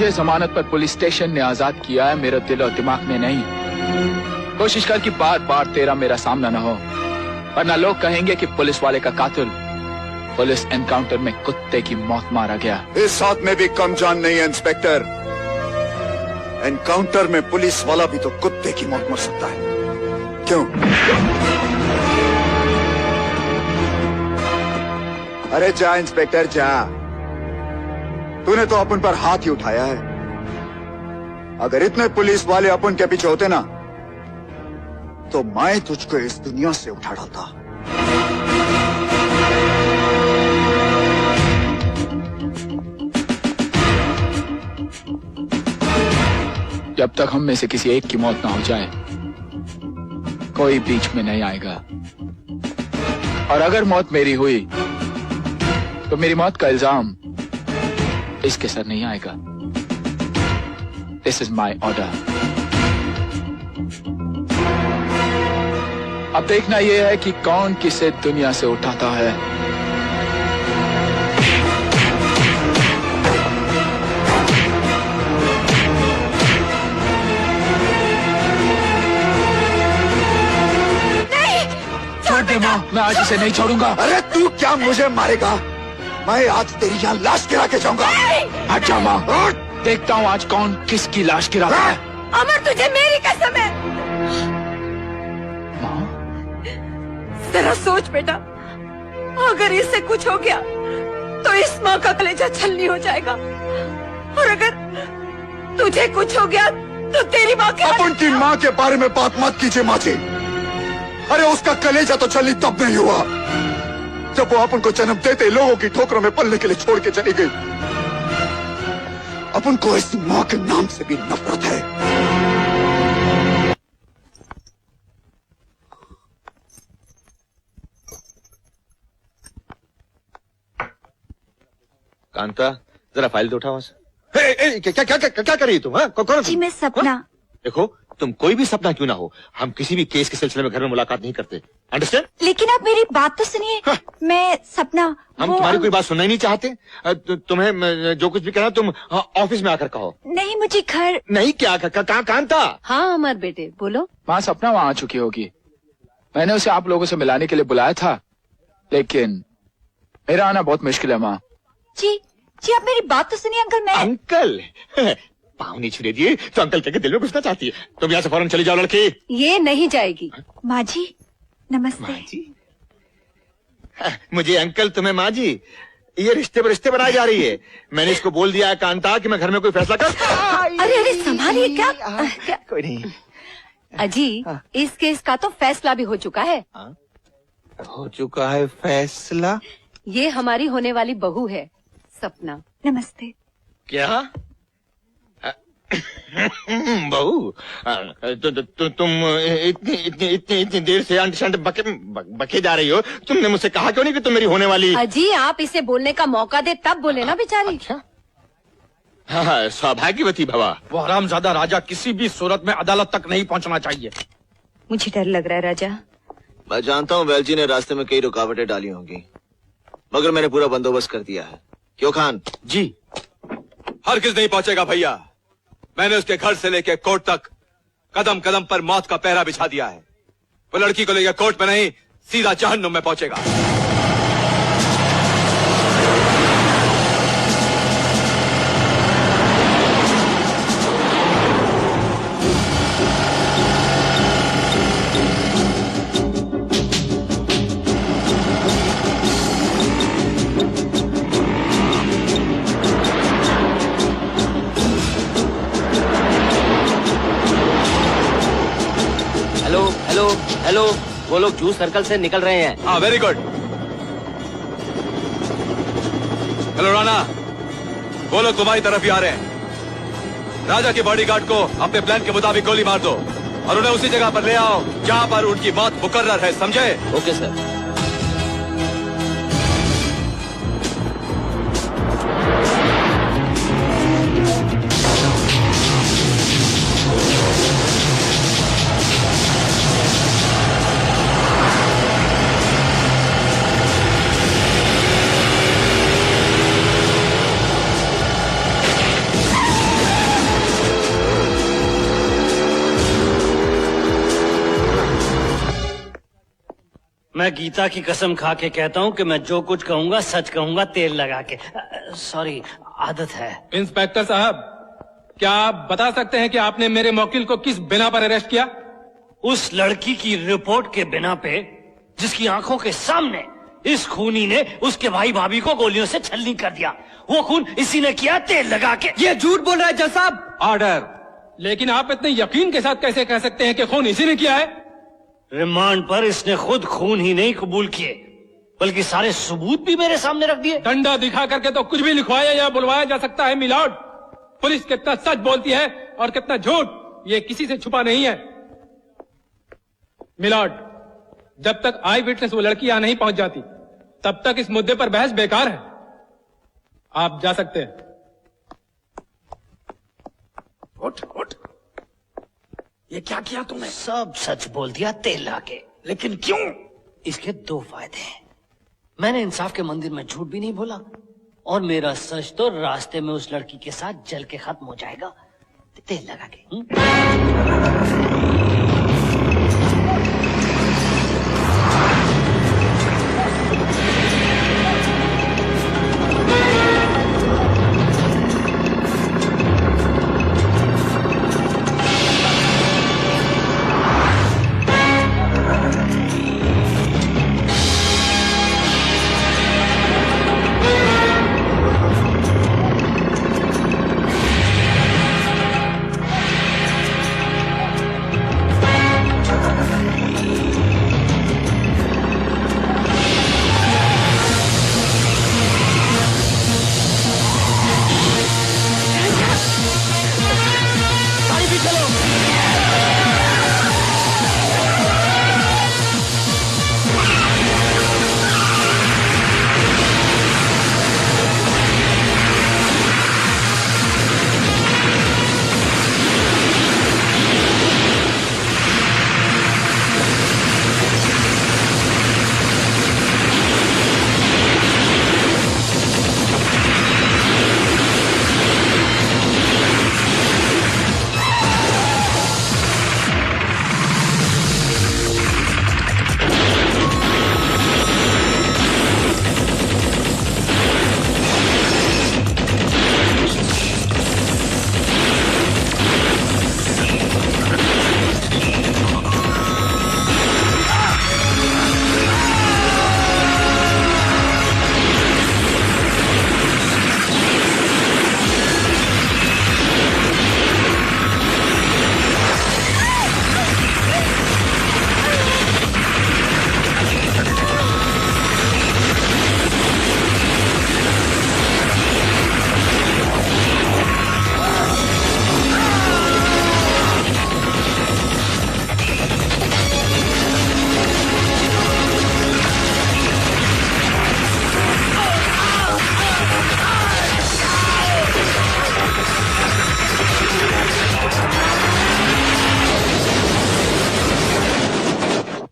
मुझे जमानत पर पुलिस स्टेशन ने आजाद किया है, मेरे दिल और दिमाग ने नहीं। कोशिश कर कि बार बार तेरा मेरा सामना न हो, वरना लोग कहेंगे कि पुलिस वाले का कातिल पुलिस एनकाउंटर में कुत्ते की मौत मारा गया। इस हाथ में भी कम जान नहीं है इंस्पेक्टर। एनकाउंटर में पुलिस वाला भी तो कुत्ते की मौत मर सकता है। क्यों? अरे जा इंस्पेक्टर जा, तूने तो अपन पर हाथ ही उठाया है। अगर इतने पुलिस वाले अपन के पीछे होते ना, तो मैं तुझको इस दुनिया से उठा डालता। जब तक हम में से किसी एक की मौत ना हो जाए, कोई बीच में नहीं आएगा। और अगर मौत मेरी हुई, तो मेरी मौत का इल्जाम इसके सर नहीं आएगा। This is my order. अब देखना यह है कि कौन किसे दुनिया से उठाता है। नहीं, छोड़ दे माँ, मैं आज इसे नहीं छोड़ूंगा। अरे तू क्या मुझे मारेगा? मैं आज तेरी यहाँ लाश गिरा के जाऊंगा। अच्छा माँ, देखता हूँ आज कौन किसकी लाश गिराता है। अमर, तुझे मेरी कसम है। माँ, जरा सोच बेटा, अगर इससे कुछ हो गया तो इस माँ का कलेजा छलनी हो जाएगा, और अगर तुझे कुछ हो गया तो तेरी माँ के अपन की माँ के बारे में बात मत कीजिए माँ जी। अरे उसका कलेजा तो छलनी तब नहीं हुआ जब वो अपन को जन्म देते लोगों की ठोकरों में पलने के लिए छोड़ के चली गई। अपन को इस माँ के नाम से भी नफरत है। कांता, जरा फाइल तो उठा वहां से। क्या क्या क्या क्या कर रही है तुम? कौन? जी मैं सपना। देखो, तुम कोई भी सपना क्यों ना हो, हम किसी भी केस के सिलसिले में घर में मुलाकात नहीं करते। अंडरस्टैंड? लेकिन आप मेरी बात तो सुनिए। हाँ। मैं सपना, हम तुम्हारी कोई बात सुनना ही नहीं चाहते। तुम्हें जो कुछ भी कहना तुम ऑफिस में आकर कहो। नहीं, मुझे घर। नहीं क्या कहाँ कांता? हाँ अमर बेटे बोलो। माँ, सपना वहां आ चुकी होगी। मैंने उसे आप लोगों से मिलाने के लिए बुलाया था, लेकिन मेरा आना बहुत मुश्किल है माँ। जी जी, आप मेरी बात तो सुनिए अंकल। मैं अंकल? पाँव नहीं छुड़े दिए तो अंकल के दिल में घुसना चाहती है। तुम यहाँ से फौरन चली जाओ लड़की। ये नहीं जाएगी। माँ जी नमस्ते। माँ जी? मुझे अंकल, तुम्हें माँ जी? ये रिश्ते पर रिश्ते बनाई जा रही है। मैंने इसको बोल दिया है कांता कि मैं घर में कोई फैसला कर। अरे अरे संभालिए। क्या कोई नहीं। अजी, इस केस का तो फैसला भी हो चुका है। हो चुका है फैसला? ये हमारी होने वाली बहू है सपना। नमस्ते। क्या? बहू, तुम इतनी देर से अंट शंट बके जा रही हो। तुमने मुझसे कहा क्यों नहीं कि तुम मेरी होने वाली? अजी, आप इसे बोलने का मौका दे तब बोले ना बेचारी। अच्छा? हाँ, सौभाग्यवती भवा। वो हरामजादा राजा किसी भी सूरत में अदालत तक नहीं पहुंचना चाहिए। मुझे डर लग रहा है राजा। मैं जानता हूँ वेलजी ने रास्ते में कई रुकावटें डाली होंगी, मगर मैंने पूरा बंदोबस्त कर दिया है। क्यों खान? जी। हरगिज नहीं पहुंचेगा भैया। मैंने उसके घर से लेकर कोर्ट तक कदम कदम पर मौत का पहरा बिछा दिया है। वो लड़की को लेकर कोर्ट में नहीं, सीधा जहन्नुम में पहुंचेगा। हेलो हेलो हेलो, वो लोग जूस सर्कल से निकल रहे हैं। हाँ, वेरी गुड। हेलो राणा, वो लोग तुम्हारी तरफ ही आ रहे हैं। राजा के बॉडीगार्ड को अपने प्लान के मुताबिक गोली मार दो और उन्हें उसी जगह पर ले आओ जहां पर उनकी मौत मुकर्रर है, समझे? Okay sir. मैं गीता की कसम खा के कहता हूँ कि मैं जो कुछ कहूंगा सच कहूंगा, तेल लगा के। सॉरी, आदत है। इंस्पेक्टर साहब, क्या आप बता सकते हैं कि आपने मेरे मौकिल को किस बिना पर अरेस्ट किया? उस लड़की की रिपोर्ट के बिना पे, जिसकी आंखों के सामने इस खूनी ने उसके भाई भाभी को गोलियों से छलनी कर दिया। वो खून इसी ने किया, तेल लगा के। ये झूठ बोल रहा है जज साहब। ऑर्डर। लेकिन आप इतने यकीन के साथ कैसे कह सकते हैं कि खून इसी ने किया है? रिमांड पर इसने खुद खून ही नहीं कबूल किए, बल्कि सारे सबूत भी मेरे सामने रख दिए। डंडा दिखा करके तो कुछ भी लिखवाया या बुलवाया जा सकता है मिलॉर्ड। पुलिस कितना सच बोलती है और कितना झूठ, ये किसी से छुपा नहीं है। मिलॉर्ड, जब तक आई विटनेस वो लड़की यहां नहीं पहुंच जाती, तब तक इस मुद्दे पर बहस बेकार है। आप जा सकते हैं। उठ उठ। ये क्या किया तुमने? सब सच बोल दिया, तेल लगा के। लेकिन क्यों? इसके दो फायदे हैं। मैंने इंसाफ के मंदिर में झूठ भी नहीं बोला, और मेरा सच तो रास्ते में उस लड़की के साथ जल के खत्म हो जाएगा, तेल लगा के।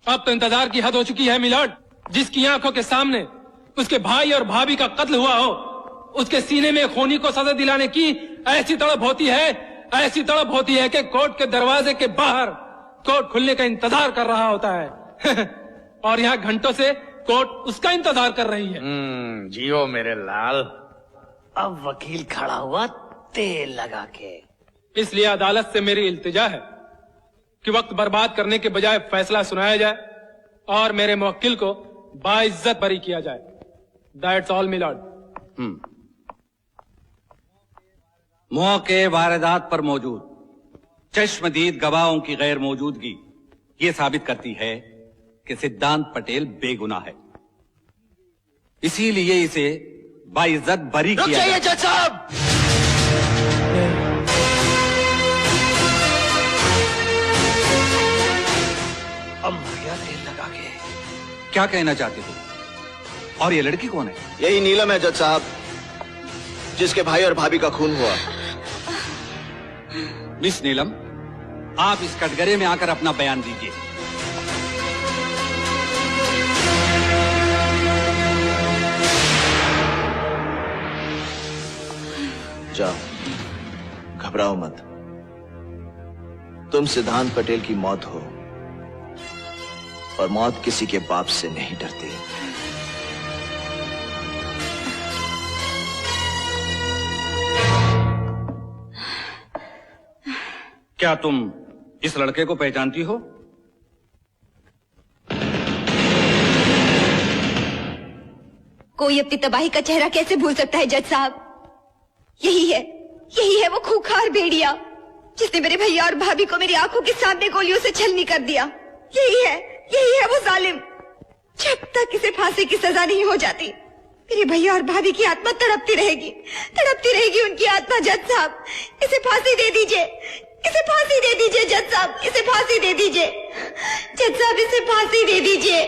अब तो इंतजार की हद हो चुकी है मिलॉर्ड। जिसकी आंखों के सामने उसके भाई और भाभी का कत्ल हुआ हो, उसके सीने में खूनी को सजा दिलाने की ऐसी तड़प होती है कि कोर्ट के दरवाजे के बाहर कोर्ट खुलने का इंतजार कर रहा होता है। और यहाँ घंटों से कोर्ट उसका इंतजार कर रही है। जियो मेरे लाल। अब वकील खड़ा हुआ, तेल लगा के। इसलिए अदालत से मेरी इल्तिजा है कि वक्त बर्बाद करने के बजाय फैसला सुनाया जाए और मेरे मुवक्किल को बाइज्जत बरी किया जाए। That's all milord. मौके वारदात पर मौजूद चश्मदीद गवाहों की गैर मौजूदगी ये साबित करती है कि सिद्धांत पटेल बेगुनाह है, इसीलिए इसे बाइज्जत बरी किया जाए। जज साहब, अब मर गया, तेल लगा के। क्या कहना चाहते हो? और ये लड़की कौन है? यही नीलम है जज साहब, जिसके भाई और भाभी का खून हुआ। मिस नीलम, आप इस कटघरे में आकर अपना बयान दीजिए। जाओ, घबराओ मत। तुम सिद्धांत पटेल की मौत हो, और मौत किसी के बाप से नहीं डरती। क्या तुम इस लड़के को पहचानती हो? कोई अपनी तबाही का चेहरा कैसे भूल सकता है जज साहब? यही है वो खूंखार भेड़िया जिसने मेरे भैया और भाभी को मेरी आंखों के सामने गोलियों से छलनी कर दिया। यही है वो जालिम। जब तक इसे फांसी की सजा नहीं हो जाती मेरे भैया और भाभी की आत्मा तड़पती रहेगी उनकी आत्मा। जज साहब इसे फांसी दे दीजिए, इसे फांसी दे दीजिए जज साहब, इसे फांसी दे दीजिए जज साहब, इसे फांसी दे दीजिए,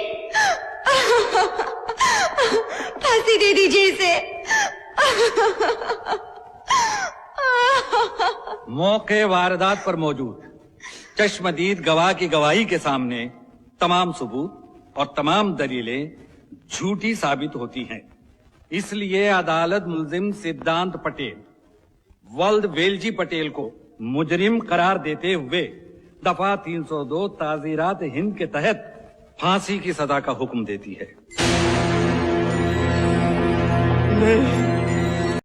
फांसी दे दीजिए इसे। मौके वारदात पर मौजूद चश्मदीद गवाह की गवाही के सामने तमाम सबूत और तमाम दलीलें झूठी साबित होती हैं। इसलिए अदालत मुल्जिम सिद्धांत पटेल वल्द वेलजी पटेल को मुजरिम करार देते हुए दफा 302 ताजीरात हिंद के तहत फांसी की सजा का हुक्म देती है। नहीं